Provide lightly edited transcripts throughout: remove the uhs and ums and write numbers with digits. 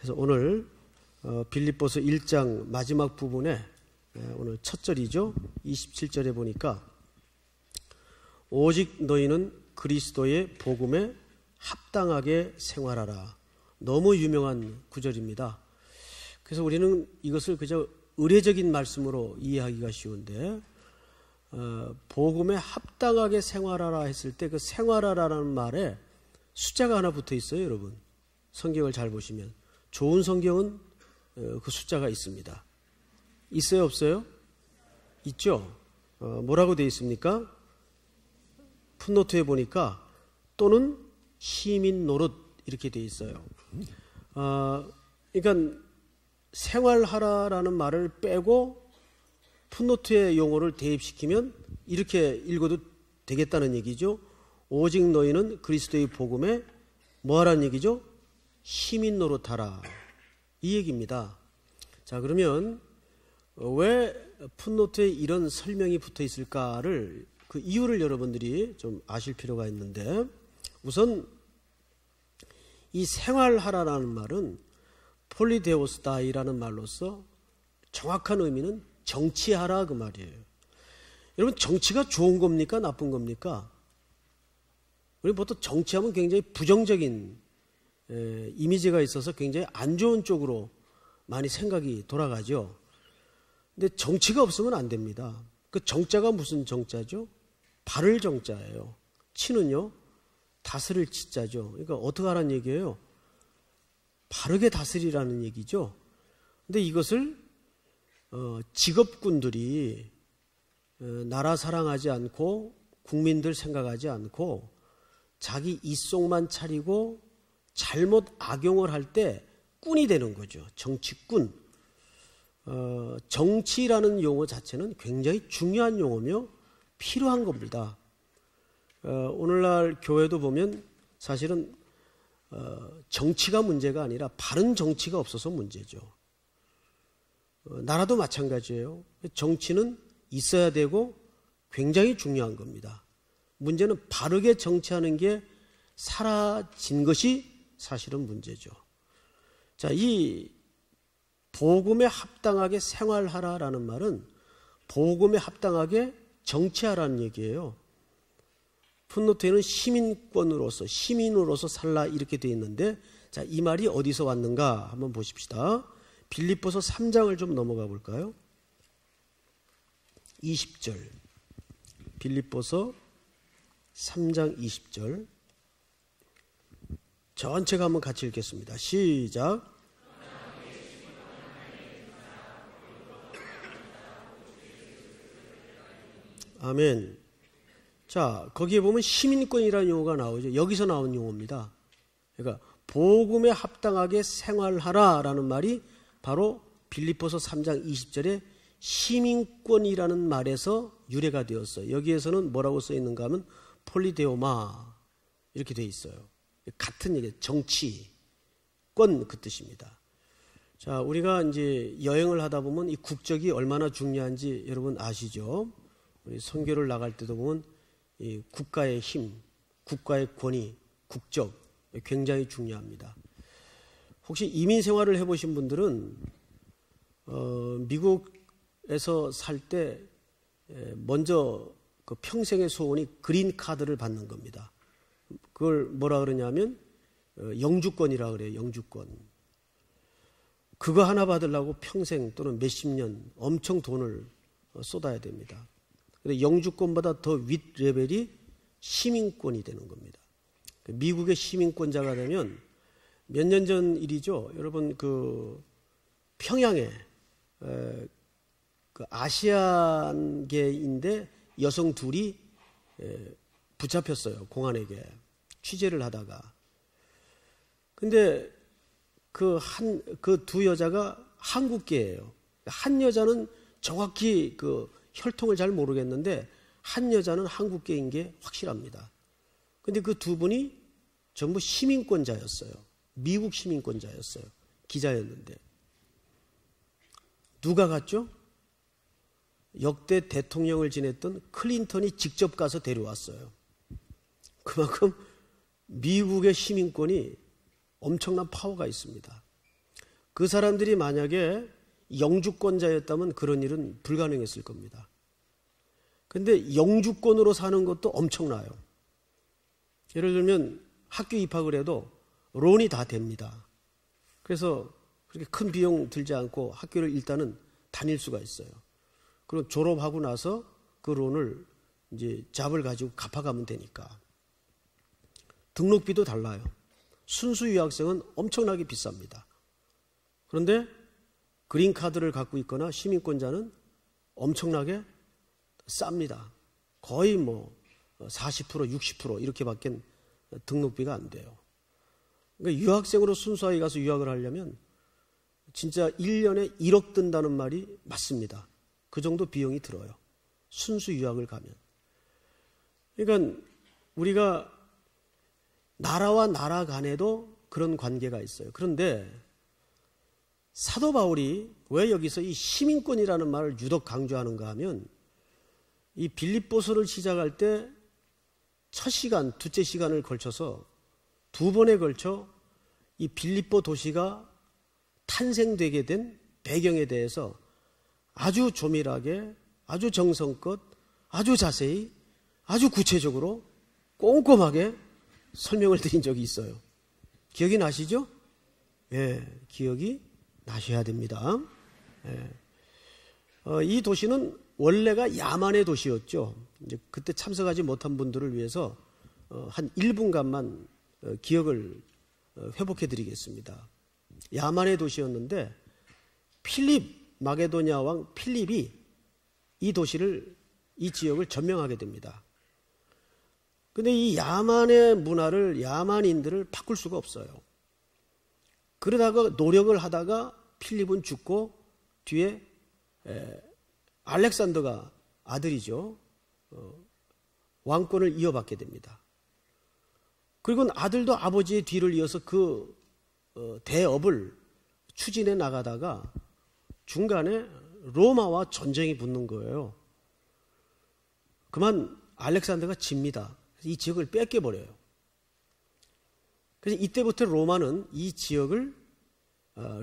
그래서 오늘 빌립보서 1장 마지막 부분에 오늘 첫 절이죠. 27절에 보니까 오직 너희는 그리스도의 복음에 합당하게 생활하라. 너무 유명한 구절입니다. 그래서 우리는 이것을 그저 의례적인 말씀으로 이해하기가 쉬운데 복음에 합당하게 생활하라 했을 때 그 생활하라는 말에 숫자가 하나 붙어 있어요. 여러분 성경을 잘 보시면 좋은 성경은 그 숫자가 있습니다. 있어요 없어요? 있죠. 뭐라고 되어 있습니까? 풋노트에 보니까 또는 시민 노릇 이렇게 되어 있어요. 그러니까 생활하라라는 말을 빼고 풋노트의 용어를 대입시키면 이렇게 읽어도 되겠다는 얘기죠. 오직 너희는 그리스도의 복음에 뭐하라는 얘기죠? 시민 노릇하라 이 얘기입니다. 자, 그러면 왜 풋노트에 이런 설명이 붙어 있을까를 그 이유를 여러분들이 좀 아실 필요가 있는데, 우선 이 생활하라라는 말은 폴리데오스다이라는 말로서 정확한 의미는 정치하라 그 말이에요. 여러분 정치가 좋은 겁니까 나쁜 겁니까? 우리 보통 정치하면 굉장히 부정적인 이미지가 있어서 굉장히 안 좋은 쪽으로 많이 생각이 돌아가죠. 근데 정치가 없으면 안 됩니다. 그 정자가 무슨 정자죠? 바를 정자예요. 치는요 다스릴 치자죠. 그러니까 어떻게 하라는 얘기예요? 바르게 다스리라는 얘기죠. 근데 이것을 직업군들이 나라 사랑하지 않고 국민들 생각하지 않고 자기 이속만 차리고 잘못 악용을 할 때 꾼이 되는 거죠. 정치꾼. 정치라는 용어 자체는 굉장히 중요한 용어며 필요한 겁니다. 오늘날 교회도 보면 사실은 정치가 문제가 아니라 바른 정치가 없어서 문제죠. 나라도 마찬가지예요. 정치는 있어야 되고 굉장히 중요한 겁니다. 문제는 바르게 정치하는 게 사라진 것이 사실은 문제죠. 자, 이 복음에 합당하게 생활하라라는 말은 복음에 합당하게 정치하라는 얘기예요. 풋노트에는 시민으로서 살라 이렇게 되어 있는데, 자, 이 말이 어디서 왔는가 한번 보십시다. 빌립보서 3장을 좀 넘어가 볼까요? 20절. 빌립보서 3장 20절. 전체가 한번 같이 읽겠습니다. 시작. 아멘. 자, 거기에 보면 시민권이라는 용어가 나오죠. 여기서 나온 용어입니다. 그러니까 복음에 합당하게 생활하라라는 말이 바로 빌립보서 3장 20절에 시민권이라는 말에서 유래가 되었어요. 여기에서는 뭐라고 써 있는가 하면 폴리데오마 이렇게 되어 있어요. 같은 얘기, 정치권 그 뜻입니다. 자, 우리가 이제 여행을 하다 보면 이 국적이 얼마나 중요한지 여러분 아시죠? 우리 선교를 나갈 때도 보면 이 국가의 힘, 국가의 권위, 국적 굉장히 중요합니다. 혹시 이민 생활을 해보신 분들은 미국에서 살 때 먼저 그 평생의 소원이 그린 카드를 받는 겁니다. 그걸 뭐라 그러냐면 영주권이라 그래요. 영주권. 그거 하나 받으려고 평생 또는 몇십 년 엄청 돈을 쏟아야 됩니다. 근데 영주권보다 더 윗 레벨이 시민권이 되는 겁니다. 미국의 시민권자가 되면 몇 년 전 일이죠. 여러분 그 평양에 그 아시안계인데 여성 둘이 붙잡혔어요. 공안에게 취재를 하다가. 근데 그 두 여자가 한국계예요. 한 여자는 정확히 그 혈통을 잘 모르겠는데 한 여자는 한국계인 게 확실합니다. 근데 그 두 분이 전부 시민권자였어요. 미국 시민권자였어요. 기자였는데. 누가 갔죠? 역대 대통령을 지냈던 클린턴이 직접 가서 데려왔어요. 그만큼 미국의 시민권이 엄청난 파워가 있습니다. 그 사람들이 만약에 영주권자였다면 그런 일은 불가능했을 겁니다. 근데 영주권으로 사는 것도 엄청나요. 예를 들면 학교 입학을 해도 론이 다 됩니다. 그래서 그렇게 큰 비용 들지 않고 학교를 일단은 다닐 수가 있어요. 그리고 졸업하고 나서 그 론을 이제 잡을 가지고 갚아가면 되니까. 등록비도 달라요. 순수 유학생은 엄청나게 비쌉니다. 그런데 그린카드를 갖고 있거나 시민권자는 엄청나게 쌉니다. 거의 뭐 40%, 60% 이렇게밖에 등록비가 안 돼요. 그러니까 유학생으로 순수하게 가서 유학을 하려면 진짜 1년에 1억 든다는 말이 맞습니다. 그 정도 비용이 들어요. 순수 유학을 가면. 그러니까 우리가 나라와 나라 간에도 그런 관계가 있어요. 그런데 사도 바울이 왜 여기서 이 시민권이라는 말을 유독 강조하는가 하면 이 빌립보서를 시작할 때 첫 시간, 둘째 시간을 걸쳐서 두 번에 걸쳐 이 빌립보 도시가 탄생되게 된 배경에 대해서 아주 조밀하게, 아주 정성껏, 아주 자세히, 아주 구체적으로 꼼꼼하게 설명을 드린 적이 있어요. 기억이 나시죠? 예, 기억이 나셔야 됩니다. 예. 이 도시는 원래가 야만의 도시였죠. 이제 그때 참석하지 못한 분들을 위해서 한 1분간만 기억을 회복해 드리겠습니다. 야만의 도시였는데 필립 마게도냐 왕 필립이 이 도시를, 이 지역을 점령하게 됩니다. 근데 이 야만의 문화를, 야만인들을 바꿀 수가 없어요. 그러다가 노력을 하다가 필립은 죽고 뒤에 알렉산더가 아들이죠. 왕권을 이어받게 됩니다. 그리고 아들도 아버지의 뒤를 이어서 그 대업을 추진해 나가다가 중간에 로마와 전쟁이 붙는 거예요. 그만 알렉산더가 집니다. 이 지역을 뺏겨버려요. 그래서 이때부터 로마는 이 지역을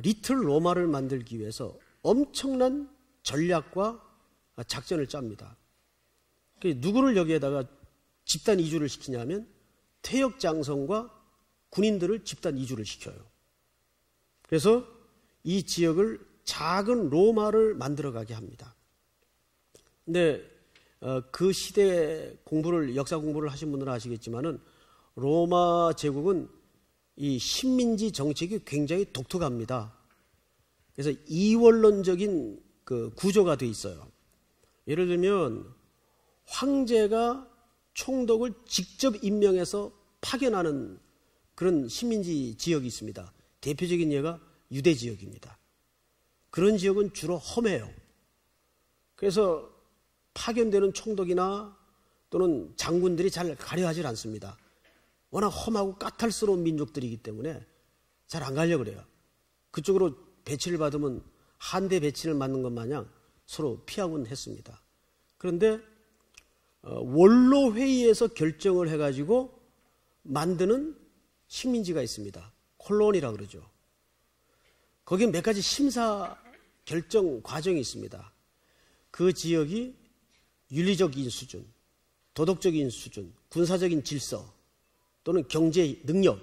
리틀 로마를 만들기 위해서 엄청난 전략과 작전을 짭니다. 누구를 여기에다가 집단 이주를 시키냐면 퇴역장성과 군인들을 집단 이주를 시켜요. 그래서 이 지역을 작은 로마를 만들어가게 합니다. 근데 그 시대 공부를, 역사 공부를 하신 분들은 아시겠지만은 로마 제국은 이 식민지 정책이 굉장히 독특합니다. 그래서 이원론적인 그 구조가 돼 있어요. 예를 들면 황제가 총독을 직접 임명해서 파견하는 그런 식민지 지역이 있습니다. 대표적인 예가 유대 지역입니다. 그런 지역은 주로 험해요. 그래서 파견되는 총독이나 또는 장군들이 잘 가려하지 않습니다. 워낙 험하고 까탈스러운 민족들이기 때문에 잘 안 가려고 그래요. 그쪽으로 배치를 받으면 한대 배치를 맞는 것 마냥 서로 피하곤 했습니다. 그런데 원로 회의에서 결정을 해가지고 만드는 식민지가 있습니다. 콜론이라고 그러죠. 거기에 몇 가지 심사 결정 과정이 있습니다. 그 지역이 윤리적인 수준, 도덕적인 수준, 군사적인 질서 또는 경제 능력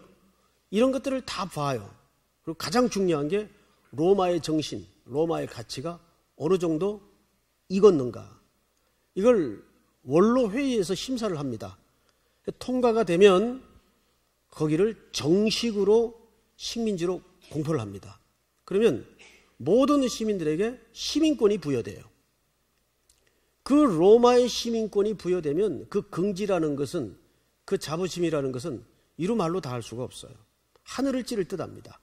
이런 것들을 다 봐요. 그리고 가장 중요한 게 로마의 정신, 로마의 가치가 어느 정도 익었는가. 이걸 원로 회의에서 심사를 합니다. 통과가 되면 거기를 정식으로 식민지로 공포를 합니다. 그러면 모든 시민들에게 시민권이 부여돼요. 그 로마의 시민권이 부여되면 그 긍지라는 것은, 그 자부심이라는 것은 이루 말로 다 할 수가 없어요. 하늘을 찌를 듯 합니다.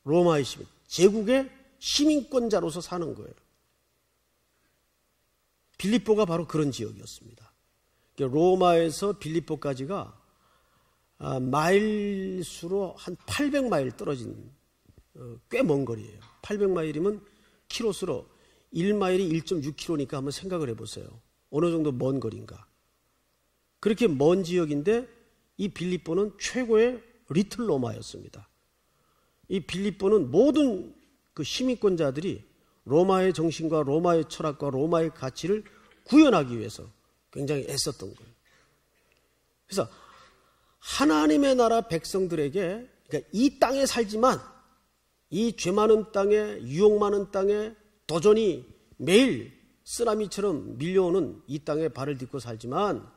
로마의 시민, 제국의 시민권자로서 사는 거예요. 빌립보가 바로 그런 지역이었습니다. 로마에서 빌립보까지가 마일수로 한 800마일 떨어진 꽤 먼 거리예요. 800마일이면 키로수로 1마일이 1.6km니까 한번 생각을 해보세요. 어느 정도 먼 거리인가. 그렇게 먼 지역인데 이 빌립보는 최고의 리틀 로마였습니다. 이 빌립보는 모든 그 시민권자들이 로마의 정신과 로마의 철학과 로마의 가치를 구현하기 위해서 굉장히 애썼던 거예요. 그래서 하나님의 나라 백성들에게, 그러니까 이 땅에 살지만 이 죄 많은 땅에, 유혹 많은 땅에 도전이 매일 쓰나미처럼 밀려오는 이 땅에 발을 딛고 살지만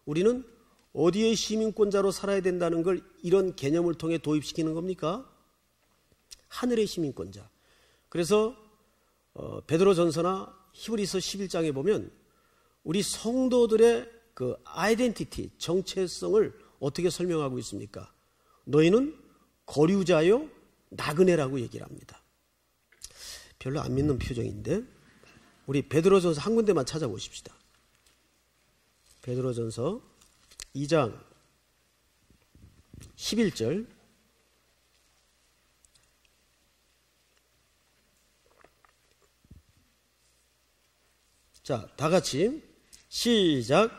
우리는 어디에 시민권자로 살아야 된다는 걸 이런 개념을 통해 도입시키는 겁니까? 하늘의 시민권자. 그래서 베드로전서나 히브리서 11장에 보면 우리 성도들의 그 아이덴티티, 정체성을 어떻게 설명하고 있습니까? 너희는 거류자요 나그네라고 얘기를 합니다. 별로 안 믿는 표정인데 우리 베드로전서 한 군데만 찾아보십시다. 베드로전서 2장 11절. 자, 다 같이 시작.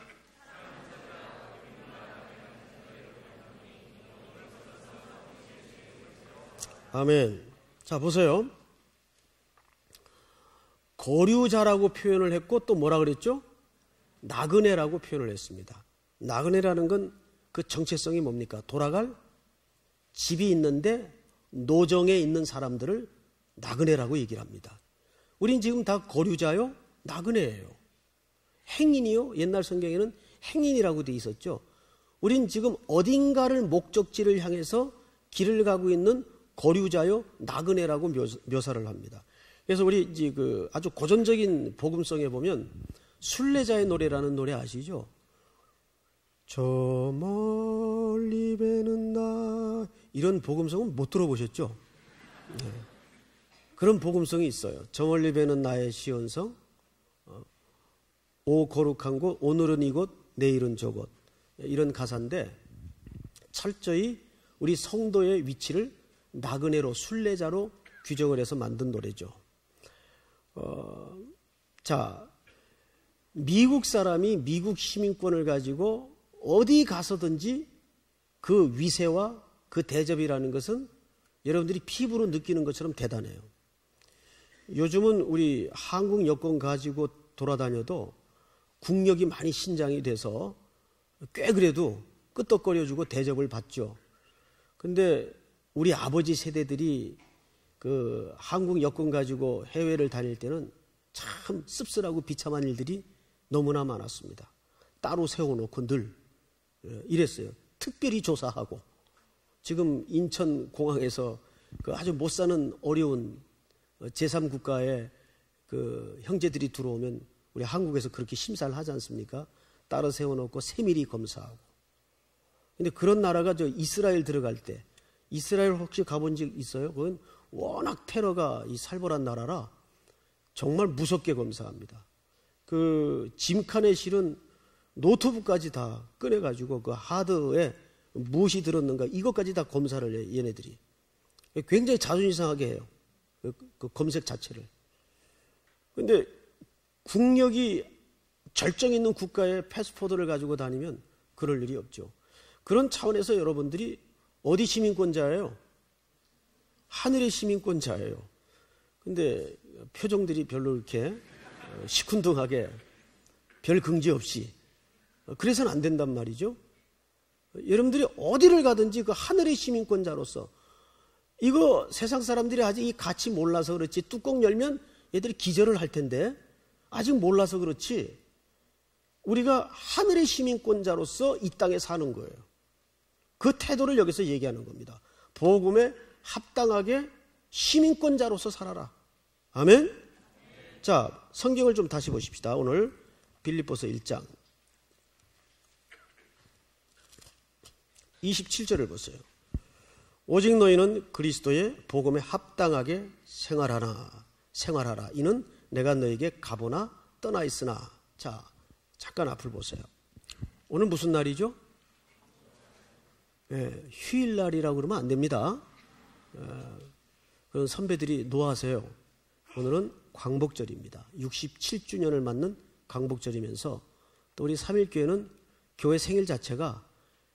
아멘. 자, 보세요. 거류자라고 표현을 했고 또 뭐라 그랬죠? 나그네라고 표현을 했습니다. 나그네라는 건 그 정체성이 뭡니까? 돌아갈 집이 있는데 노정에 있는 사람들을 나그네라고 얘기를 합니다. 우린 지금 다 거류자요? 나그네예요. 행인이요? 옛날 성경에는 행인이라고 돼 있었죠. 우린 지금 어딘가를 목적지를 향해서 길을 가고 있는 거류자요? 나그네라고 묘사를 합니다. 그래서 우리 이제 그 아주 고전적인 복음성에 보면 순례자의 노래라는 노래 아시죠? 저 멀리 배는 나, 이런 복음성은 못 들어보셨죠? 네. 그런 복음성이 있어요. 저 멀리 배는 나의 시온성, 오 거룩한 곳, 오늘은 이곳, 내일은 저곳, 이런 가사인데 철저히 우리 성도의 위치를 나그네로, 순례자로 규정을 해서 만든 노래죠. 자, 미국 사람이 미국 시민권을 가지고 어디 가서든지 그 위세와 그 대접이라는 것은 여러분들이 피부로 느끼는 것처럼 대단해요. 요즘은 우리 한국 여권 가지고 돌아다녀도 국력이 많이 신장이 돼서 꽤 그래도 끄떡거려주고 대접을 받죠. 근데 우리 아버지 세대들이 그 한국 여권 가지고 해외를 다닐 때는 참 씁쓸하고 비참한 일들이 너무나 많았습니다. 따로 세워놓고 늘 이랬어요. 특별히 조사하고. 지금 인천공항에서 그 아주 못 사는 어려운 제3국가의 그 형제들이 들어오면 우리 한국에서 그렇게 심사를 하지 않습니까? 따로 세워놓고 세밀히 검사하고. 근데 그런 나라가 저 이스라엘 들어갈 때, 이스라엘 혹시 가본 적 있어요? 그건 워낙 테러가 이 살벌한 나라라 정말 무섭게 검사합니다. 그 짐칸에 실은 노트북까지 다 꺼내가지고 그 하드에 무엇이 들었는가 이것까지 다 검사를 해요, 얘네들이. 굉장히 자존심 상하게 해요. 그 검색 자체를. 근데 국력이 절정 있는 국가의 패스포드를 가지고 다니면 그럴 일이 없죠. 그런 차원에서 여러분들이 어디 시민권자예요? 하늘의 시민권자예요. 근데 표정들이 별로 이렇게 시큰둥하게 별 긍지 없이 그래서는 안 된단 말이죠. 여러분들이 어디를 가든지 그 하늘의 시민권자로서 이거 세상 사람들이 아직 이 가치 몰라서 그렇지 뚜껑 열면 얘들이 기절을 할 텐데 아직 몰라서 그렇지 우리가 하늘의 시민권자로서 이 땅에 사는 거예요. 그 태도를 여기서 얘기하는 겁니다. 복음에 합당하게 시민권자로서 살아라. 아멘? 자, 성경을 좀 다시 보십시다. 오늘 빌립보서 1장 27절을 보세요. 오직 너희는 그리스도의 복음에 합당하게 생활하라. 이는 내가 너에게 가보나 떠나 있으나. 자, 잠깐 앞을 보세요. 오늘 무슨 날이죠? 네, 휴일날이라고 그러면 안 됩니다. 그런 선배들이 노하세요. 오늘은 광복절입니다. 67주년을 맞는 광복절이면서 또 우리 삼일교회는 교회 생일 자체가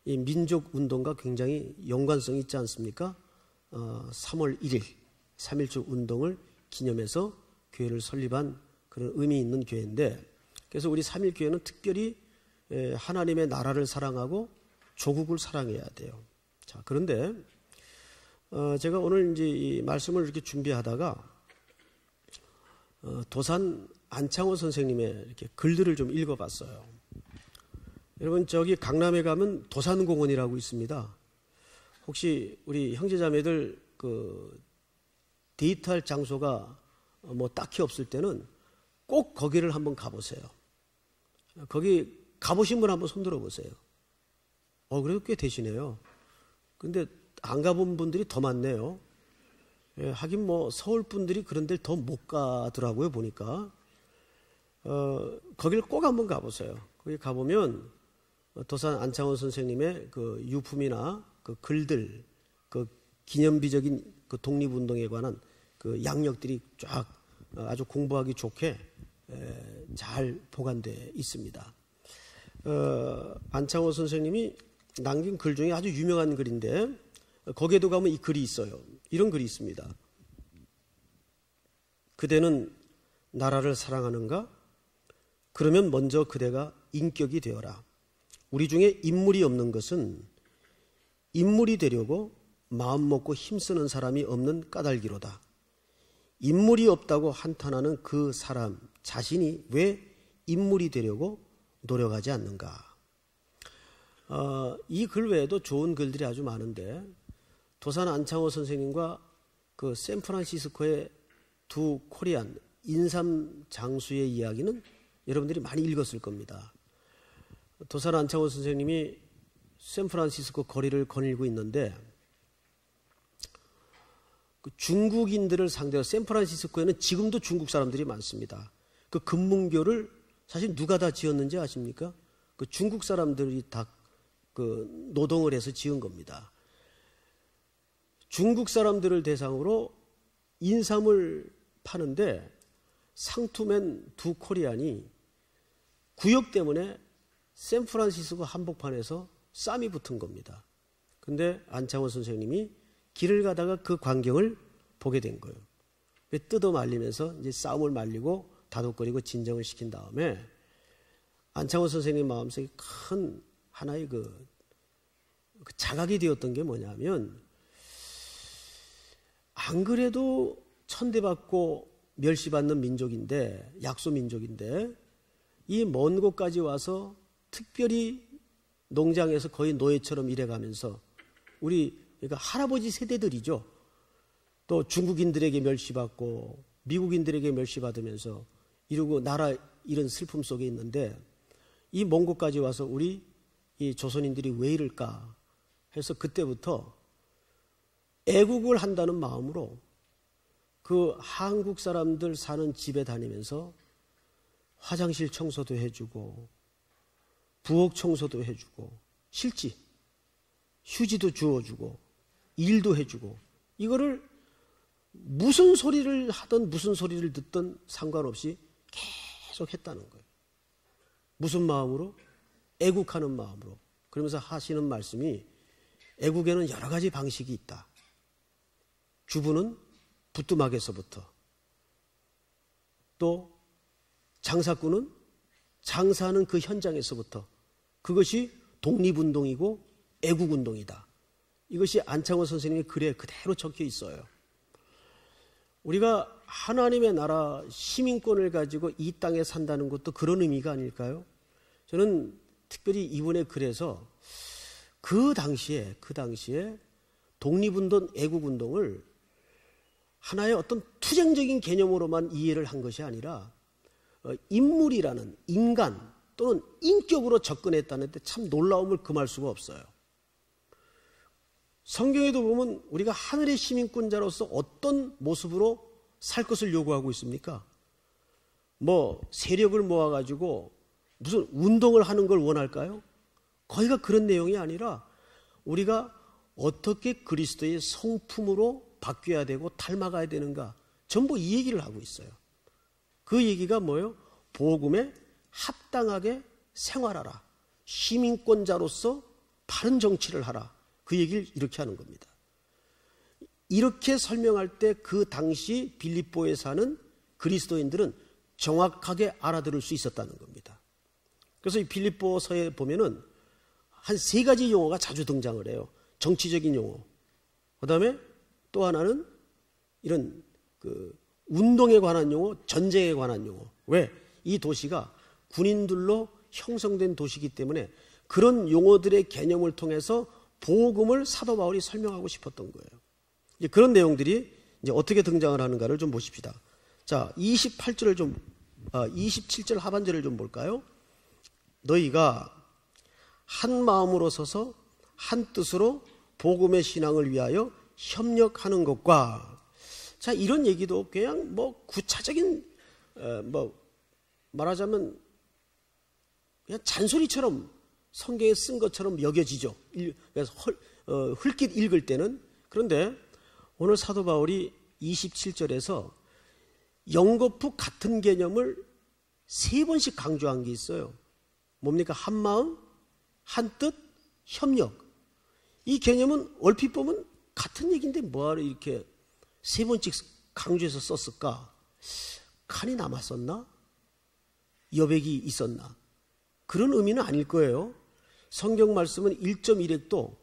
이 민족운동과 굉장히 연관성이 있지 않습니까? 3월 1일 3.1절 운동을 기념해서 교회를 설립한 그런 의미 있는 교회인데, 그래서 우리 3.1교회는 특별히 하나님의 나라를 사랑하고 조국을 사랑해야 돼요. 자, 그런데 제가 오늘 이제 이 말씀을 이렇게 준비하다가 도산 안창호 선생님의 이렇게 글들을 좀 읽어봤어요. 여러분, 저기 강남에 가면 도산공원이라고 있습니다. 혹시 우리 형제자매들 그 데이트할 장소가 뭐 딱히 없을 때는 꼭 거기를 한번 가보세요. 거기 가보신 분 한번 손들어 보세요. 그래도 꽤 되시네요. 근데 안 가본 분들이 더 많네요. 하긴 뭐 서울 분들이 그런 데를 더 못 가더라고요, 보니까. 거기를 꼭 한번 가보세요. 거기 가보면 도산 안창호 선생님의 그 유품이나 그 글들, 그 기념비적인 그 독립운동에 관한 그 양력들이 쫙 아주 공부하기 좋게 잘 보관되어 있습니다. 안창호 선생님이 남긴 글 중에 아주 유명한 글인데, 거기에도 가면 이 글이 있어요. 이런 글이 있습니다. 그대는 나라를 사랑하는가? 그러면 먼저 그대가 인격이 되어라. 우리 중에 인물이 없는 것은 인물이 되려고 마음 먹고 힘쓰는 사람이 없는 까닭이로다. 인물이 없다고 한탄하는 그 사람 자신이 왜 인물이 되려고 노력하지 않는가? 이 글 외에도 좋은 글들이 아주 많은데, 도산 안창호 선생님과 그 샌프란시스코의 두 코리안 인삼 장수의 이야기는 여러분들이 많이 읽었을 겁니다. 도산 안창호 선생님이 샌프란시스코 거리를 거닐고 있는데, 그 중국인들을 상대로, 샌프란시스코에는 지금도 중국 사람들이 많습니다. 그 금문교를 사실 누가 다 지었는지 아십니까? 그 중국 사람들이 다 그 노동을 해서 지은 겁니다. 중국 사람들을 대상으로 인삼을 파는데 상투맨 두 코리안이 구역 때문에 샌프란시스코 한복판에서 싸움이 붙은 겁니다. 근데 안창호 선생님이 길을 가다가 그 광경을 보게 된 거예요. 뜯어 말리면서 이제 싸움을 말리고 다독거리고 진정을 시킨 다음에 안창호 선생님 마음속에 큰 하나의 그 자각이 되었던 게 뭐냐면, 안 그래도 천대받고 멸시받는 민족인데, 약소 민족인데, 이 먼 곳까지 와서 특별히 농장에서 거의 노예처럼 일해가면서 우리 그러니까 할아버지 세대들이죠. 또 중국인들에게 멸시받고 미국인들에게 멸시받으면서 이러고 나라 이런 슬픔 속에 있는데, 이 먼 곳까지 와서 우리 이 조선인들이 왜 이럴까 해서 그때부터 애국을 한다는 마음으로 그 한국 사람들 사는 집에 다니면서 화장실 청소도 해주고 부엌 청소도 해주고 실지 휴지도 주워주고 일도 해주고, 이거를 무슨 소리를 하든 무슨 소리를 듣든 상관없이 계속 했다는 거예요. 무슨 마음으로? 애국하는 마음으로. 그러면서 하시는 말씀이, 애국에는 여러 가지 방식이 있다. 주부는 부뚜막에서부터, 또 장사꾼은 장사하는 그 현장에서부터, 그것이 독립운동이고 애국운동이다. 이것이 안창호 선생님의 글에 그대로 적혀 있어요. 우리가 하나님의 나라 시민권을 가지고 이 땅에 산다는 것도 그런 의미가 아닐까요? 저는 특별히 이분의 글에서 그 당시에 독립운동, 애국운동을 하나의 어떤 투쟁적인 개념으로만 이해를 한 것이 아니라 인물이라는, 인간 또는 인격으로 접근했다는 데 참 놀라움을 금할 수가 없어요. 성경에도 보면 우리가 하늘의 시민권자로서 어떤 모습으로 살 것을 요구하고 있습니까? 뭐 세력을 모아가지고 무슨 운동을 하는 걸 원할까요? 거기가 그런 내용이 아니라 우리가 어떻게 그리스도의 성품으로 바뀌어야 되고 닮아가야 되는가, 전부 이 얘기를 하고 있어요. 그 얘기가 뭐예요? 복음에 합당하게 생활하라, 시민권자로서 바른 정치를 하라, 그 얘기를 이렇게 하는 겁니다. 이렇게 설명할 때 그 당시 빌립보에 사는 그리스도인들은 정확하게 알아들을 수 있었다는 겁니다. 그래서 이 빌립보서에 보면은 한 3가지 용어가 자주 등장을 해요. 정치적인 용어. 그 다음에 또 하나는 이런 운동에 관한 용어, 전쟁에 관한 용어. 왜? 이 도시가 군인들로 형성된 도시이기 때문에 그런 용어들의 개념을 통해서 복음을 사도 바울이 설명하고 싶었던 거예요. 이제 그런 내용들이 이제 어떻게 등장을 하는가를 좀 보십시다. 자, 27절 하반절을 좀 볼까요? 너희가 한 마음으로 서서 한 뜻으로 복음의 신앙을 위하여 협력하는 것과, 자, 이런 얘기도 그냥 뭐 구차적인 말하자면 그냥 잔소리처럼 성경에 쓴 것처럼 여겨지죠. 그래서 흘낏 읽을 때는. 그런데 오늘 사도 바울이 27절에서 영거푸 같은 개념을 3번씩 강조한 게 있어요. 뭡니까? 한 마음, 한 뜻, 협력. 이 개념은 얼핏 보면 같은 얘기인데 뭐하러 이렇게 3번씩 강조해서 썼을까? 칸이 남았었나? 여백이 있었나? 그런 의미는 아닐 거예요. 성경 말씀은 1.1획도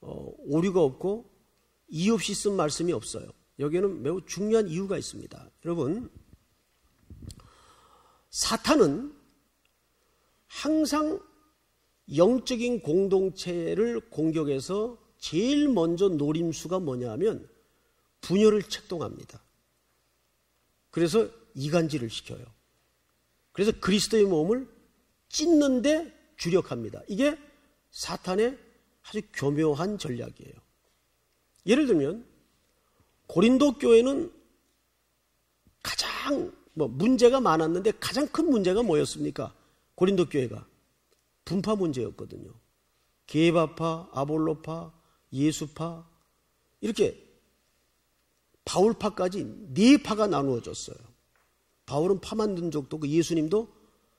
오류가 없고 이유 없이 쓴 말씀이 없어요. 여기에는 매우 중요한 이유가 있습니다. 여러분, 사탄은 항상 영적인 공동체를 공격해서 제일 먼저 노림수가 뭐냐면 분열을 책동합니다. 그래서 이간질을 시켜요. 그래서 그리스도의 몸을 찢는데 주력합니다. 이게 사탄의 아주 교묘한 전략이에요. 예를 들면 고린도 교회는 가장 문제가 많았는데 가장 큰 문제가 뭐였습니까? 고린도 교회가 분파 문제였거든요. 게바파, 아볼로파, 예수파, 이렇게 바울파까지 4파가 나누어졌어요. 바울은 파 만든 적도 없고 예수님도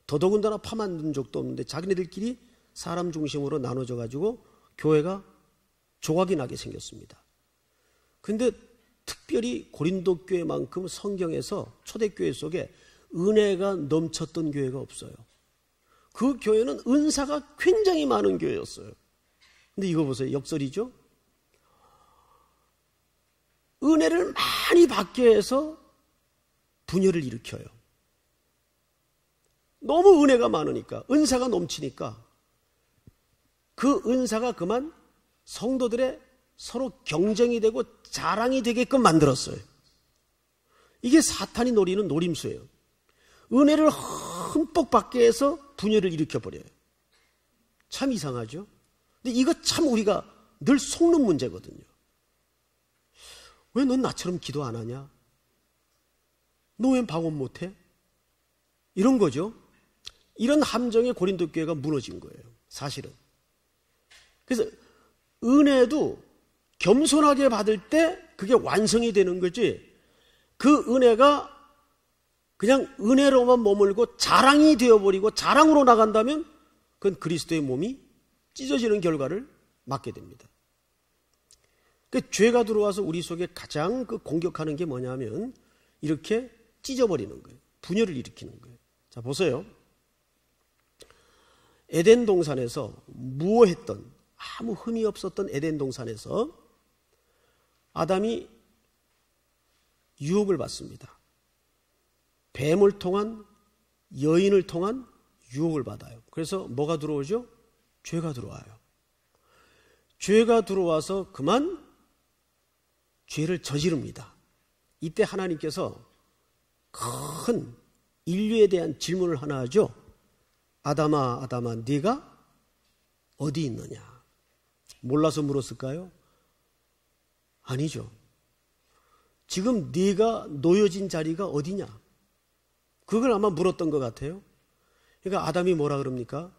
더더군다나 파 만든 적도 없는데 자기네들끼리 사람 중심으로 나눠져 가지고 교회가 조각이 나게 생겼습니다. 그런데 특별히 고린도 교회만큼 성경에서 초대교회 속에 은혜가 넘쳤던 교회가 없어요. 그 교회는 은사가 굉장히 많은 교회였어요. 근데 이거 보세요. 역설이죠. 은혜를 많이 받게 해서 분열을 일으켜요. 너무 은혜가 많으니까, 은사가 넘치니까 그 은사가 그만 성도들의 서로 경쟁이 되고 자랑이 되게끔 만들었어요. 이게 사탄이 노리는 노림수예요. 은혜를 흠뻑 받게 해서 분열을 일으켜버려요. 참 이상하죠? 근데 이거 참 우리가 늘 속는 문제거든요. 왜 넌 나처럼 기도 안 하냐? 너 왜 방언 못해? 이런 거죠. 이런 함정에 고린도 교회가 무너진 거예요. 사실은. 그래서 은혜도 겸손하게 받을 때 그게 완성이 되는 거지, 그 은혜가 그냥 은혜로만 머물고 자랑이 되어버리고 자랑으로 나간다면 그건 그리스도의 몸이 찢어지는 결과를 맞게 됩니다. 그 죄가 들어와서 우리 속에 가장 공격하는 게 뭐냐면 이렇게 찢어버리는 거예요. 분열을 일으키는 거예요. 자, 보세요. 에덴 동산에서 무오했던, 아무 흠이 없었던 에덴 동산에서 아담이 유혹을 받습니다. 뱀을 통한, 여인을 통한 유혹을 받아요. 그래서 뭐가 들어오죠? 죄가 들어와요. 죄가 들어와서 그만 죄를 저지릅니다. 이때 하나님께서 큰 인류에 대한 질문을 하나 하죠. 아담아, 아담아, 네가 어디 있느냐? 몰라서 물었을까요? 아니죠. 지금 네가 놓여진 자리가 어디냐? 그걸 아마 물었던 것 같아요. 그러니까 아담이 뭐라 그럽니까?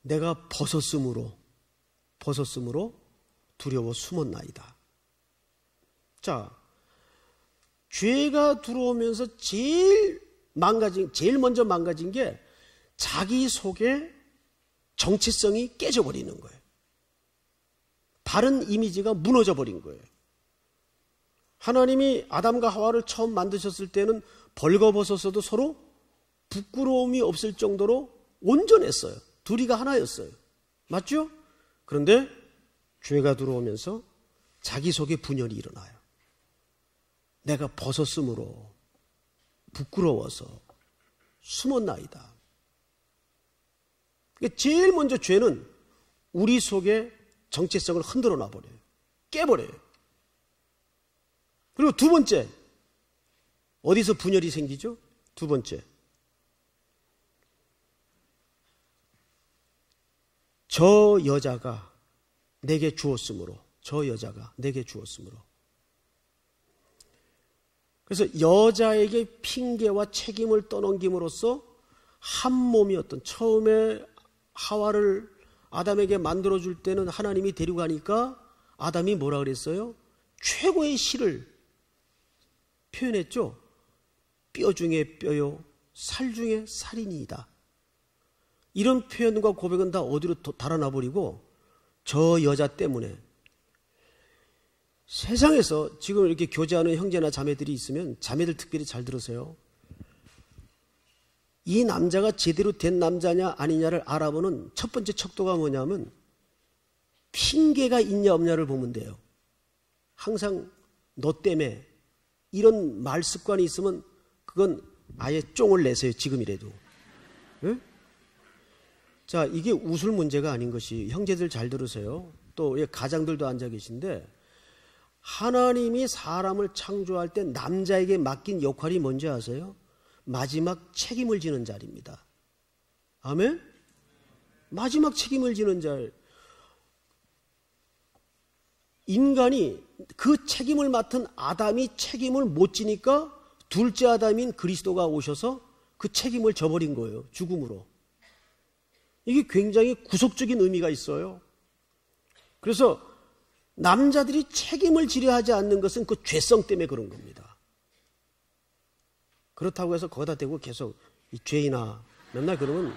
내가 벗었으므로 두려워 숨었나이다. 자, 죄가 들어오면서 제일 먼저 망가진 게 자기 속의 정체성이 깨져버리는 거예요. 바른 이미지가 무너져 버린 거예요. 하나님이 아담과 하와를 처음 만드셨을 때는 벌거벗었어도 서로 부끄러움이 없을 정도로 온전했어요. 둘이가 하나였어요. 맞죠? 그런데 죄가 들어오면서 자기 속에 분열이 일어나요. 내가 벗었으므로 부끄러워서 숨었나이다. 제일 먼저 죄는 우리 속에 정체성을 흔들어 놔버려요. 깨버려요. 그리고 두 번째, 어디서 분열이 생기죠? 두 번째, 저 여자가 내게 주었으므로, 저 여자가 내게 주었으므로. 그래서 여자에게 핑계와 책임을 떠넘김으로써 한 몸이었던, 처음에 하와를 아담에게 만들어줄 때는 하나님이 데려가니까 아담이 뭐라 그랬어요? 최고의 시를 표현했죠. 뼈 중에 뼈요, 살 중에 살이니이다. 이런 표현과 고백은 다 어디로 달아나버리고 저 여자 때문에. 세상에서 지금 이렇게 교제하는 형제나 자매들이 있으면 자매들 특별히 잘 들으세요. 이 남자가 제대로 된 남자냐 아니냐를 알아보는 첫 번째 척도가 뭐냐면 핑계가 있냐 없냐를 보면 돼요. 항상 너 때문에 이런 말 습관이 있으면 그건 아예 쫑을 내세요. 지금이라도. 네? 자, 이게 웃을 문제가 아닌 것이, 형제들 잘 들으세요. 또 가장들도 앉아 계신데, 하나님이 사람을 창조할 때 남자에게 맡긴 역할이 뭔지 아세요? 마지막 책임을 지는 자리입니다. 아멘? 마지막 책임을 지는 자. 인간이 그 책임을 맡은 아담이 책임을 못 지니까 둘째 아담인 그리스도가 오셔서 그 책임을 져버린 거예요. 죽음으로. 이게 굉장히 구속적인 의미가 있어요. 그래서 남자들이 책임을 지려 하지 않는 것은 그 죄성 때문에 그런 겁니다. 그렇다고 해서 거기다 대고 계속 이 죄이나 맨날 그러면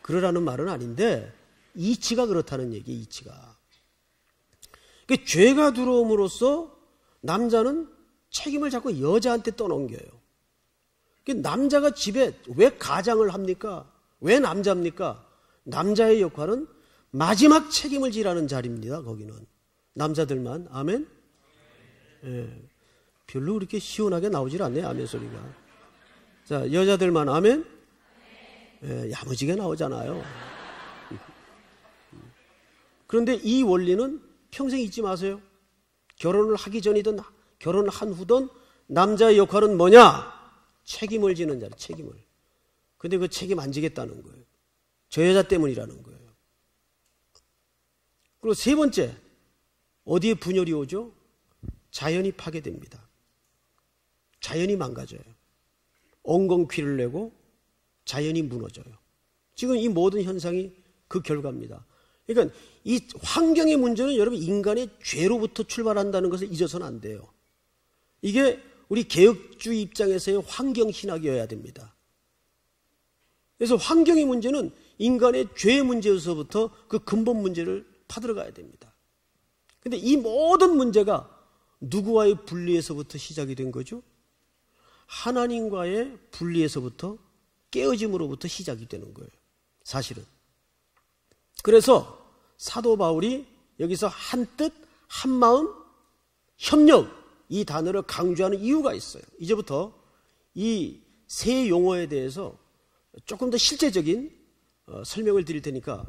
그러라는 말은 아닌데 이치가 그렇다는 얘기예요. 이치가. 그러니까 죄가 들어옴으로써 남자는 책임을 자꾸 여자한테 떠넘겨요. 그러니까 남자가 집에 왜 가장을 합니까? 왜 남자입니까? 남자의 역할은 마지막 책임을 지라는 자리입니다. 거기는 남자들만. 아멘. 예, 별로 그렇게 시원하게 나오질 않네요. 아멘 소리가. 자, 여자들만. 아멘. 예, 야무지게 나오잖아요. 그런데 이 원리는 평생 잊지 마세요. 결혼을 하기 전이든 결혼을 한 후든 남자의 역할은 뭐냐? 책임을 지는 자리. 책임을. 근데 그 책임 안 지겠다는 거예요. 저 여자 때문이라는 거예요. 그리고 세 번째, 어디에 분열이 오죠? 자연이 파괴됩니다. 자연이 망가져요. 엉겅퀴를 내고 자연이 무너져요. 지금 이 모든 현상이 그 결과입니다. 그러니까 이 환경의 문제는 여러분 인간의 죄로부터 출발한다는 것을 잊어서는 안 돼요. 이게 우리 개혁주의 입장에서의 환경신학이어야 됩니다. 그래서 환경의 문제는 인간의 죄의 문제에서부터 그 근본 문제를 파들어가야 됩니다. 그런데 이 모든 문제가 누구와의 분리에서부터 시작이 된 거죠? 하나님과의 분리에서부터, 깨어짐으로부터 시작이 되는 거예요. 사실은. 그래서 사도 바울이 여기서 한뜻, 한마음, 협력, 이 단어를 강조하는 이유가 있어요. 이제부터 이 세 용어에 대해서 조금 더 실제적인 설명을 드릴 테니까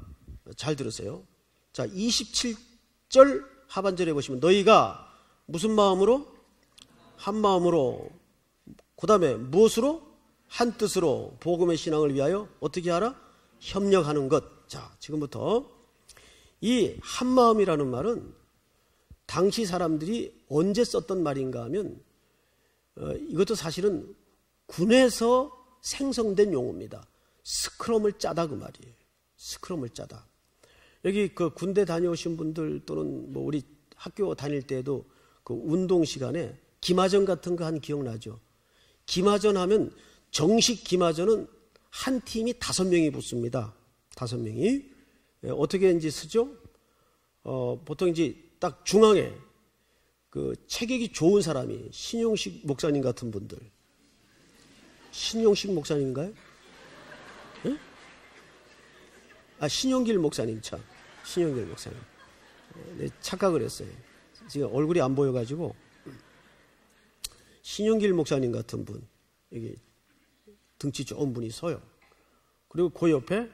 잘 들으세요. 자, 27절 하반절에 보시면 너희가 무슨 마음으로? 한 마음으로. 그 다음에 무엇으로? 한 뜻으로 복음의 신앙을 위하여 어떻게 하라? 협력하는 것. 자, 지금부터 이 한 마음이라는 말은 당시 사람들이 언제 썼던 말인가 하면 이것도 사실은 군에서 생성된 용어입니다. 스크럼을 짜다 그 말이에요. 스크럼을 짜다. 여기 그 군대 다녀오신 분들 또는 뭐 우리 학교 다닐 때에도 그 운동 시간에 기마전 같은 거 한 기억나죠? 기마전 하면 정식 기마전은 한 팀이 5명이 붙습니다. 5명이. 어떻게 이제 쓰죠? 보통 이제 딱 중앙에 그 체격이 좋은 사람이 신용식 목사님 같은 분들. 신용식 목사님인가요? 네? 신용길 목사님 참. 신용길 목사님. 네, 착각을 했어요. 지금 얼굴이 안 보여가지고. 신용길 목사님 같은 분. 여기 등치 좋은 분이 서요. 그리고 그 옆에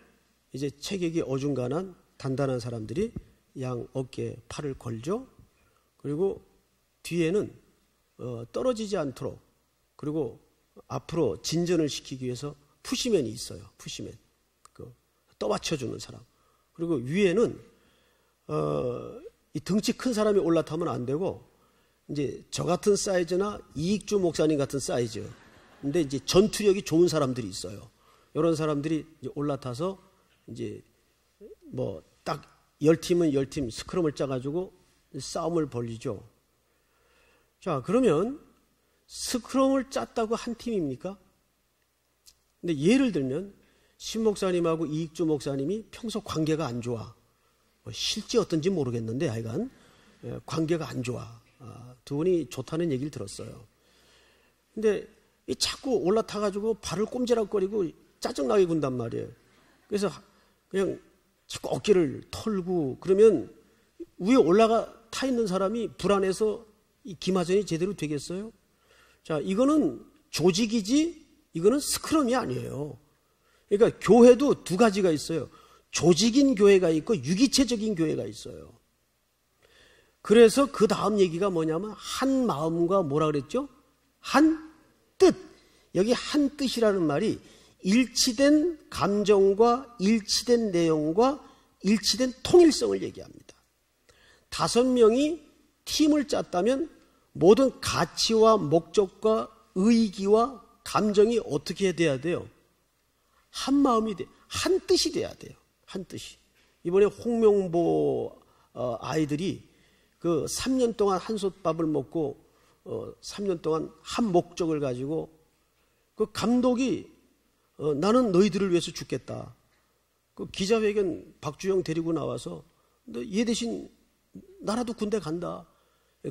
이제 체격이 어중간한 단단한 사람들이 양 어깨에 팔을 걸죠. 그리고 뒤에는 떨어지지 않도록 그리고 앞으로 진전을 시키기 위해서 푸시맨이 있어요. 푸시맨. 떠받쳐주는 사람. 그리고 위에는 이 덩치 큰 사람이 올라타면 안 되고 이제 저 같은 사이즈나 이익주 목사님 같은 사이즈. 근데 이제 전투력이 좋은 사람들이 있어요. 이런 사람들이 이제 올라타서 이제 뭐 딱 10팀은 10팀 스크럼을 짜가지고 싸움을 벌이죠. 자, 그러면 스크럼을 짰다고 한 팀입니까? 근데 예를 들면 신 목사님하고 이익주 목사님이 평소 관계가 안 좋아. 실제 어떤지 모르겠는데 하여간 관계가 안 좋아. 두 분이 좋다는 얘기를 들었어요. 근데 자꾸 올라타가지고 발을 꼼지락거리고 짜증나게 군단 말이에요. 그래서 그냥 자꾸 어깨를 털고 그러면 위에 올라가 타 있는 사람이 불안해서 이 기마전이 제대로 되겠어요? 자, 이거는 조직이지 이거는 스크럼이 아니에요. 그러니까 교회도 두 가지가 있어요. 조직인 교회가 있고 유기체적인 교회가 있어요. 그래서 그 다음 얘기가 뭐냐면 한 마음과 뭐라 그랬죠? 한 뜻. 여기 한 뜻이라는 말이 일치된 감정과 일치된 내용과 일치된 통일성을 얘기합니다. 5명이 팀을 짰다면 모든 가치와 목적과 의기와 감정이 어떻게 돼야 돼요? 한 마음이 돼, 한 뜻이 돼야 돼요. 한 뜻이. 이번에 홍명보 아이들이 그 3년 동안 한솥밥을 먹고 3년 동안 한 목적을 가지고 그 감독이 나는 너희들을 위해서 죽겠다. 그 기자회견 박주영 데리고 나와서 너 얘 대신 나라도 군대 간다.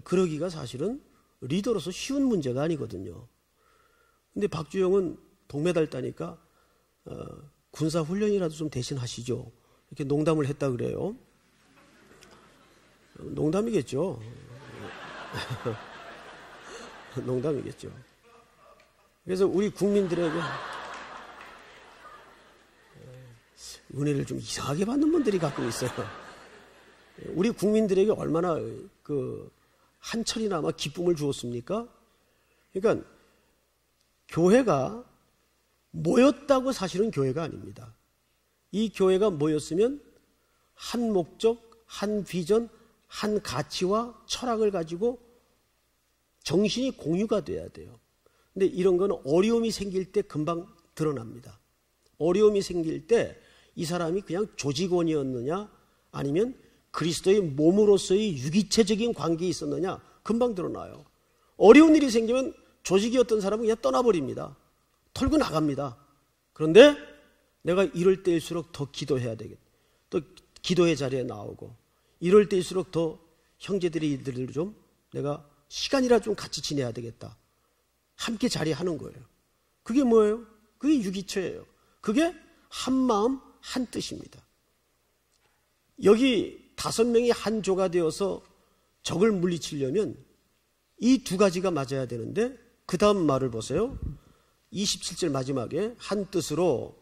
그러기가 사실은 리더로서 쉬운 문제가 아니거든요. 근데 박주영은 동메달 따니까 군사훈련이라도 좀 대신 하시죠. 이렇게 농담을 했다 그래요. 농담이겠죠. 농담이겠죠. 그래서 우리 국민들에게 은혜를 좀 이상하게 받는 분들이 가끔 있어요. 우리 국민들에게 얼마나 그 한철이나마 기쁨을 주었습니까? 그러니까 교회가 모였다고 사실은 교회가 아닙니다. 이 교회가 모였으면 한 목적, 한 비전, 한 가치와 철학을 가지고 정신이 공유가 돼야 돼요. 근데 이런 건 어려움이 생길 때 금방 드러납니다. 어려움이 생길 때 이 사람이 그냥 조직원이었느냐 아니면 그리스도의 몸으로서의 유기체적인 관계에 있었느냐 금방 드러나요. 어려운 일이 생기면 조직이었던 사람은 그냥 떠나버립니다. 털고 나갑니다. 그런데 내가 이럴 때일수록 더 기도해야 되겠다. 또 기도의 자리에 나오고 이럴 때일수록 더 형제들이 좀 내가 시간이라 좀 같이 지내야 되겠다. 함께 자리하는 거예요. 그게 뭐예요? 그게 유기체예요. 그게 한 마음 한 뜻입니다. 여기 5명이 한 조가 되어서 적을 물리치려면 이 두 가지가 맞아야 되는데 그 다음 말을 보세요. 27절 마지막에 한 뜻으로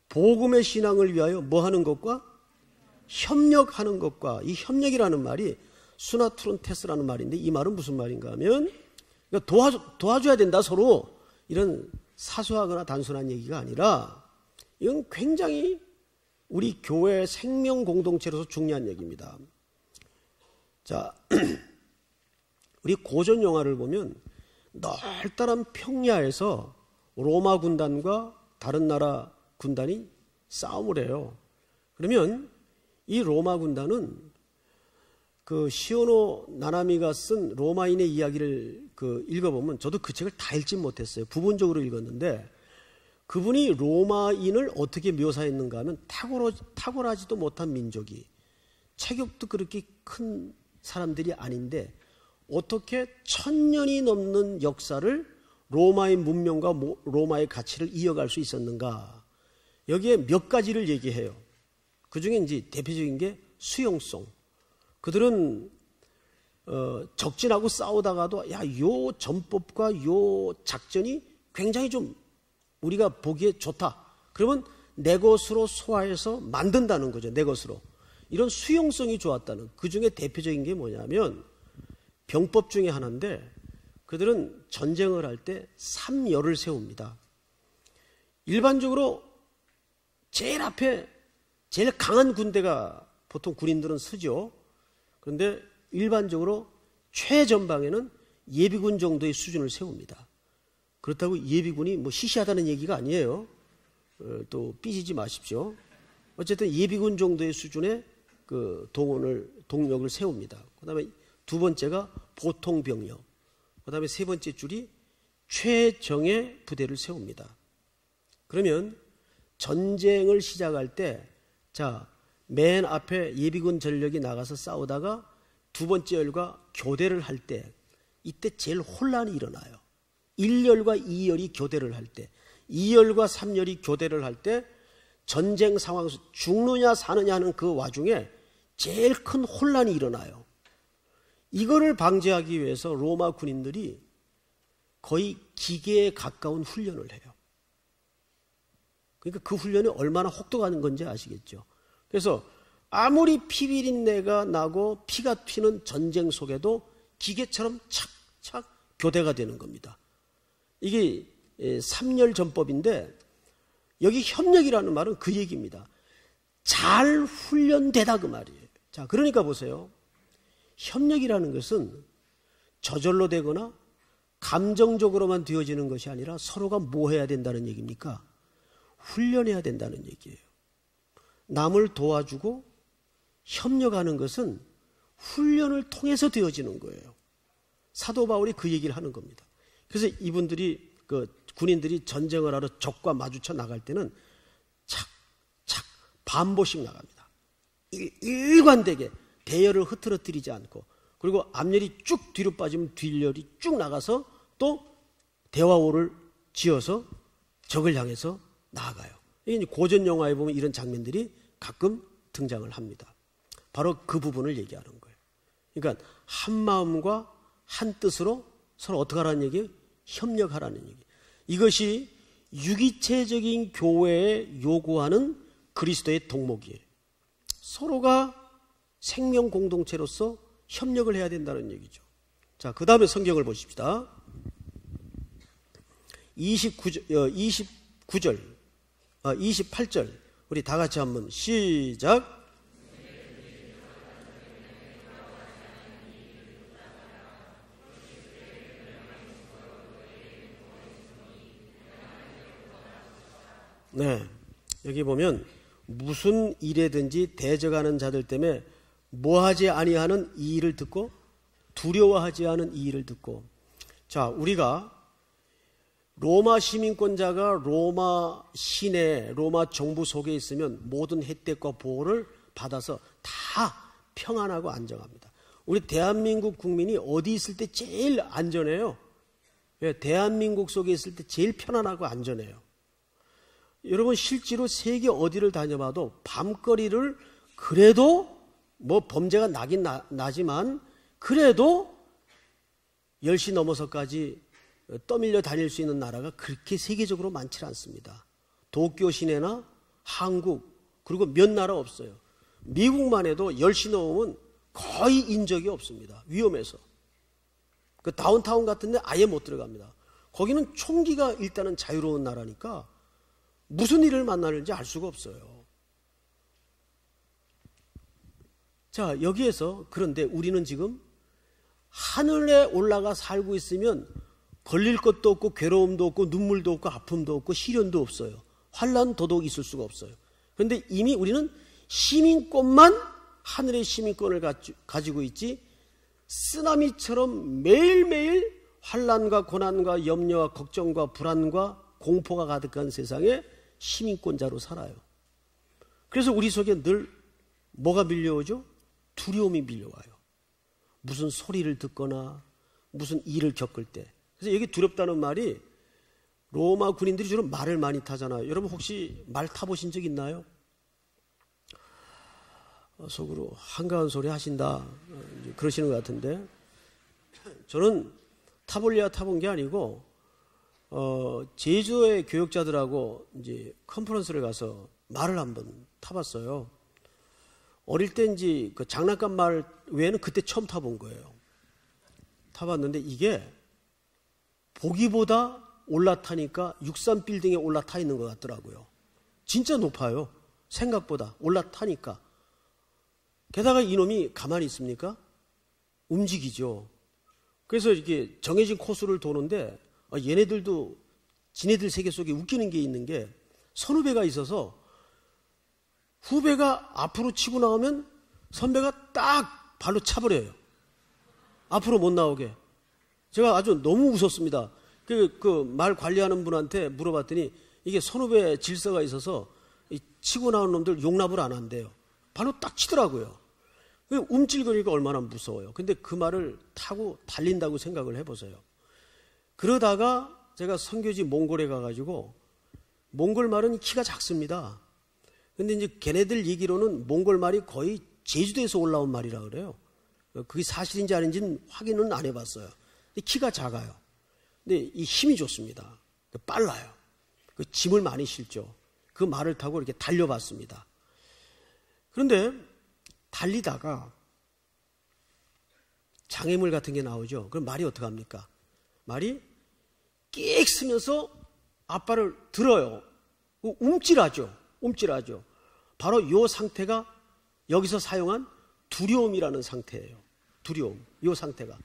복음의 신앙을 위하여 뭐 하는 것과 협력하는 것과 이 협력이라는 말이 수나트론테스라는 말인데 이 말은 무슨 말인가 하면 도와줘야 된다 서로 이런 사소하거나 단순한 얘기가 아니라 이건 굉장히 우리 교회 생명 공동체로서 중요한 얘기입니다. 자, 우리 고전 영화를 보면 넓다란 평야에서 로마 군단과 다른 나라 군단이 싸움을 해요. 그러면 이 로마 군단은 그 시오노 나나미가 쓴 로마인의 이야기를 읽어보면 저도 그 책을 다 읽지 못했어요. 부분적으로 읽었는데 그분이 로마인을 어떻게 묘사했는가 하면 탁월하지도 못한 민족이 체격도 그렇게 큰 사람들이 아닌데 어떻게 1000년이 넘는 역사를 로마의 문명과 로마의 가치를 이어갈 수 있었는가? 여기에 몇 가지를 얘기해요. 그 중에 이제 대표적인 게 수용성. 그들은 적진하고 싸우다가도 요 전법과 요 작전이 굉장히 좀 우리가 보기에 좋다. 그러면 내 것으로 소화해서 만든다는 거죠. 내 것으로. 이런 수용성이 좋았다는. 그 중에 대표적인 게 뭐냐면 병법 중에 하나인데 그들은 전쟁을 할 때 3열을 세웁니다. 일반적으로 제일 앞에 제일 강한 군대가 보통 군인들은 서죠. 그런데 일반적으로 최전방에는 예비군 정도의 수준을 세웁니다. 그렇다고 예비군이 뭐 시시하다는 얘기가 아니에요. 또 삐지지 마십시오. 어쨌든 예비군 정도의 수준의 그 동력을 세웁니다. 그 다음에 두 번째가 보통 병력. 그 다음에 세 번째 줄이 최정예 부대를 세웁니다. 그러면 전쟁을 시작할 때, 맨 앞에 예비군 전력이 나가서 싸우다가 두 번째 열과 교대를 할 때, 이때 제일 혼란이 일어나요. 1열과 2열이 교대를 할 때, 2열과 3열이 교대를 할 때, 전쟁 상황에서 죽느냐 사느냐 하는 그 와중에 제일 큰 혼란이 일어나요. 이거를 방지하기 위해서 로마 군인들이 거의 기계에 가까운 훈련을 해요. 그러니까 그 훈련이 얼마나 혹독한 건지 아시겠죠. 그래서 아무리 피비린내가 나고 피가 튀는 전쟁 속에도 기계처럼 착착 교대가 되는 겁니다. 이게 3열 전법인데 여기 협력이라는 말은 그 얘기입니다. 잘 훈련되다 그 말이에요. 자, 그러니까 보세요. 협력이라는 것은 저절로 되거나 감정적으로만 되어지는 것이 아니라 서로가 뭐 해야 된다는 얘기입니까? 훈련해야 된다는 얘기예요. 남을 도와주고 협력하는 것은 훈련을 통해서 되어지는 거예요. 사도 바울이 그 얘기를 하는 겁니다. 그래서 이분들이 군인들이 전쟁을 하러 적과 마주쳐 나갈 때는 착착 반보씩 나갑니다. 일관되게 대열을 흐트러뜨리지 않고, 그리고 앞열이 쭉 뒤로 빠지면 뒷열이 쭉 나가서 또 대화호를 지어서 적을 향해서 나아가요. 이게 고전 영화에 보면 이런 장면들이 가끔 등장을 합니다. 바로 그 부분을 얘기하는 거예요. 그러니까 한 마음과 한 뜻으로 서로 어떻게 하라는 얘기예요? 협력하라는 얘기. 이것이 유기체적인 교회에 요구하는 그리스도의 덕목이에요. 서로가 생명 공동체로서 협력을 해야 된다는 얘기죠. 자, 그 다음에 성경을 보십시다. 28절 우리 다 같이 한번 시작. 네, 여기 보면 무슨 일에든지 대적하는 자들 때문에 뭐하지 아니하는 이 일을 듣고 두려워하지 않은 이 일을 듣고. 자, 우리가 로마 시민권자가 로마 시내, 로마 정부 속에 있으면 모든 혜택과 보호를 받아서 다 평안하고 안정합니다. 우리 대한민국 국민이 어디 있을 때 제일 안전해요? 대한민국 속에 있을 때 제일 편안하고 안전해요. 여러분 실제로 세계 어디를 다녀봐도 밤거리를 그래도 뭐 범죄가 나긴 나지만 그래도 10시 넘어서까지 떠밀려 다닐 수 있는 나라가 그렇게 세계적으로 많지 않습니다. 도쿄 시내나 한국 그리고 몇 나라 없어요. 미국만 해도 10시 넘으면 거의 인적이 없습니다. 위험해서. 그 다운타운 같은 데 아예 못 들어갑니다. 거기는 총기가 일단은 자유로운 나라니까 무슨 일을 만나는지 알 수가 없어요. 자, 여기에서 그런데 우리는 지금 하늘에 올라가 살고 있으면 걸릴 것도 없고 괴로움도 없고 눈물도 없고 아픔도 없고 시련도 없어요. 환난 도덕이 있을 수가 없어요. 그런데 이미 우리는 시민권만 하늘의 시민권을 가지고 있지 쓰나미처럼 매일매일 환난과 고난과 염려와 걱정과 불안과 공포가 가득한 세상에 시민권자로 살아요. 그래서 우리 속에 늘 뭐가 밀려오죠? 두려움이 밀려와요. 무슨 소리를 듣거나 무슨 일을 겪을 때. 그래서 여기 두렵다는 말이 로마 군인들이 주로 말을 많이 타잖아요. 여러분 혹시 말 타보신 적 있나요? 속으로 한가한 소리 하신다 그러시는 것 같은데, 저는 타볼래야 타본 게 아니고 제주도의 교역자들하고 이제 컨퍼런스를 가서 말을 한번 타봤어요. 어릴 때 이제 그 장난감 말 외에는 그때 처음 타본 거예요. 타봤는데 이게 보기보다 올라타니까 63빌딩에 올라타 있는 것 같더라고요. 진짜 높아요. 생각보다 올라타니까. 게다가 이놈이 가만히 있습니까? 움직이죠. 그래서 이렇게 정해진 코스를 도는데 얘네들도 지네들 세계 속에 웃기는 게 있는 게, 선후배가 있어서 후배가 앞으로 치고 나오면 선배가 딱 발로 차버려요. 앞으로 못 나오게. 제가 아주 너무 웃었습니다. 그 말 관리하는 분한테 물어봤더니 이게 선후배 질서가 있어서 치고 나오는 놈들 용납을 안 한대요. 발로 딱 치더라고요. 움찔거리니까 얼마나 무서워요. 근데 그 말을 타고 달린다고 생각을 해보세요. 그러다가 제가 선교지 몽골에 가가지고, 몽골 말은 키가 작습니다. 근데 이제 걔네들 얘기로는 몽골 말이 거의 제주도에서 올라온 말이라 그래요. 그게 사실인지 아닌지는 확인은 안 해봤어요. 근데 키가 작아요. 근데 이 힘이 좋습니다. 빨라요. 그 짐을 많이 실죠. 그 말을 타고 이렇게 달려봤습니다. 그런데 달리다가 장애물 같은 게 나오죠. 그럼 말이 어떡합니까? 말이 끽 쓰면서 앞발을 들어요. 움찔하죠. 움찔하죠. 바로 이 상태가 여기서 사용한 두려움이라는 상태예요. 두려움. 이 상태가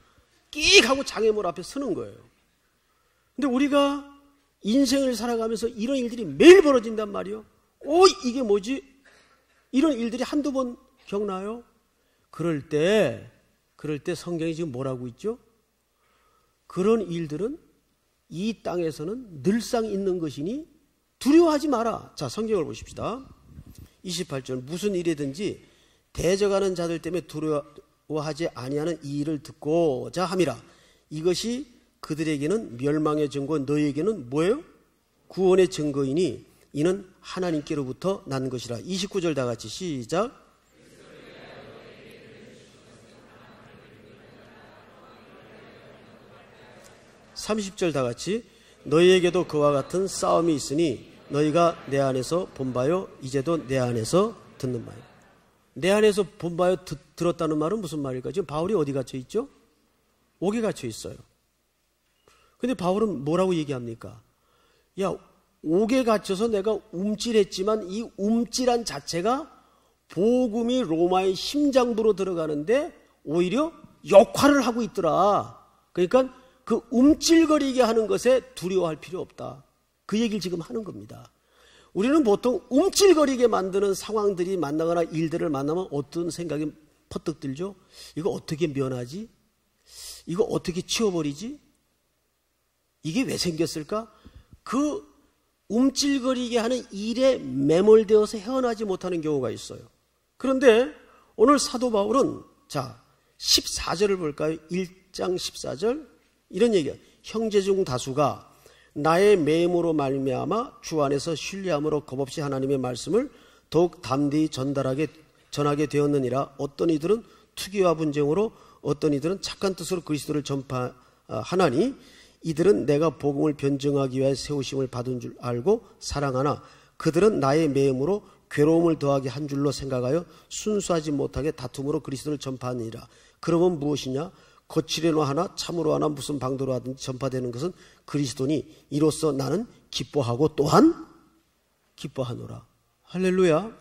끽 하고 장애물 앞에 서는 거예요. 근데 우리가 인생을 살아가면서 이런 일들이 매일 벌어진단 말이에요. 이게 뭐지? 이런 일들이 한두 번 겪나요? 그럴 때 성경이 지금 뭐라고 있죠? 그런 일들은 이 땅에서는 늘상 있는 것이니 두려워하지 마라. 자, 성경을 보십시다. 28절, 무슨 일이든지 대적하는 자들 때문에 두려워하지 아니하는 이 일을 듣고자 함이라. 이것이 그들에게는 멸망의 증거, 너희에게는 뭐예요? 구원의 증거이니 이는 하나님께로부터 난 것이라. 29절 다 같이 시작. 30절 다 같이, 너희에게도 그와 같은 싸움이 있으니 너희가 내 안에서 본 바요 이제도 내 안에서 듣는 바요. 내 안에서 본 바요 들었다는 말은 무슨 말일까? 지금 바울이 어디 갇혀 있죠? 옥에 갇혀 있어요. 근데 바울은 뭐라고 얘기합니까? 야, 옥에 갇혀서 내가 움찔했지만 이 움찔한 자체가 복음이 로마의 심장부로 들어가는데 오히려 역할을 하고 있더라. 그러니까 그 움찔거리게 하는 것에 두려워할 필요 없다. 그 얘기를 지금 하는 겁니다. 우리는 보통 움찔거리게 만드는 상황들이 만나거나 일들을 만나면 어떤 생각이 퍼뜩 들죠? 이거 어떻게 면하지? 이거 어떻게 치워버리지? 이게 왜 생겼을까? 그 움찔거리게 하는 일에 매몰되어서 헤어나지 못하는 경우가 있어요. 그런데 오늘 사도 바울은, 자, 14절을 볼까요? 1장 14절 이런 얘기야. 형제 중 다수가 나의 매임으로 말미암아 주 안에서 신뢰함으로 겁없이 하나님의 말씀을 더욱 담대히 전하게 되었느니라. 어떤 이들은 투기와 분쟁으로, 어떤 이들은 착한 뜻으로 그리스도를 전파하나니 이들은 내가 복음을 변증하기 위하여 세우심을 받은 줄 알고 사랑하나 그들은 나의 매임으로 괴로움을 더하게 한 줄로 생각하여 순수하지 못하게 다툼으로 그리스도를 전파하느니라. 그러면 무엇이냐? 거칠애로 하나 참으로 하나 무슨 방도로 하든지 전파되는 것은 그리스도니 이로써 나는 기뻐하고 또한 기뻐하노라. 할렐루야.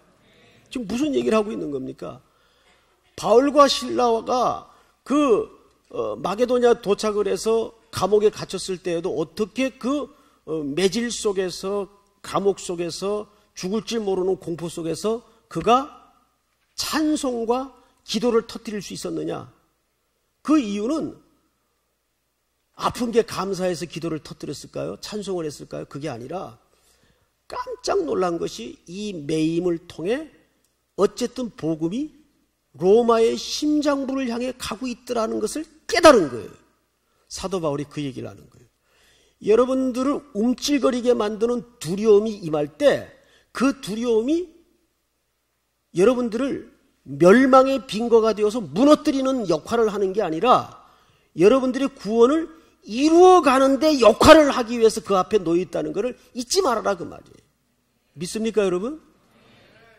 지금 무슨 얘기를 하고 있는 겁니까? 바울과 실라가 마게도냐 도착을 해서 감옥에 갇혔을 때에도 어떻게 그 매질 속에서, 감옥 속에서, 죽을 줄 모르는 공포 속에서 그가 찬송과 기도를 터뜨릴 수 있었느냐? 그 이유는 아픈 게 감사해서 기도를 터뜨렸을까요? 찬송을 했을까요? 그게 아니라 깜짝 놀란 것이 이 매임을 통해 어쨌든 복음이 로마의 심장부를 향해 가고 있더라는 것을 깨달은 거예요. 사도 바울이 그 얘기를 하는 거예요. 여러분들을 움찔거리게 만드는 두려움이 임할 때 그 두려움이 여러분들을 멸망의 빙거가 되어서 무너뜨리는 역할을 하는 게 아니라 여러분들의 구원을 이루어가는데 역할을 하기 위해서 그 앞에 놓여 있다는 것을 잊지 말아라 그 말이에요. 믿습니까 여러분?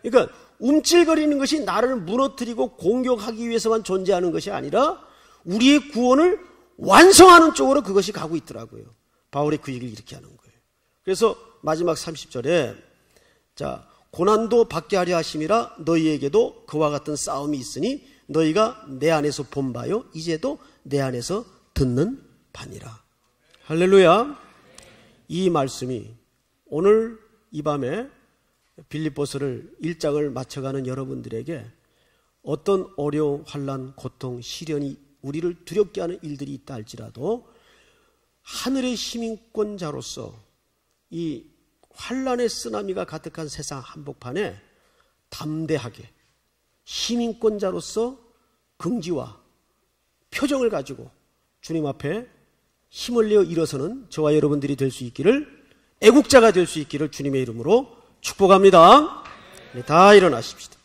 그러니까 움찔거리는 것이 나를 무너뜨리고 공격하기 위해서만 존재하는 것이 아니라 우리의 구원을 완성하는 쪽으로 그것이 가고 있더라고요. 바울이 그 얘기를 이렇게 하는 거예요. 그래서 마지막 30절에 자 고난도 받게 하려 하심이라 너희에게도 그와 같은 싸움이 있으니 너희가 내 안에서 본 바요 이제도 내 안에서 듣는 바니라. 할렐루야. 이 말씀이 오늘 이 밤에 빌립보서를 1장을 마쳐가는 여러분들에게 어떤 어려움, 환난, 고통, 시련이 우리를 두렵게 하는 일들이 있다 할지라도 하늘의 시민권자로서 이 환난의 쓰나미가 가득한 세상 한복판에 담대하게 시민권자로서 긍지와 표정을 가지고 주님 앞에 힘을 내어 일어서는 저와 여러분들이 될 수 있기를, 애국자가 될 수 있기를 주님의 이름으로 축복합니다. 다 일어나십시다.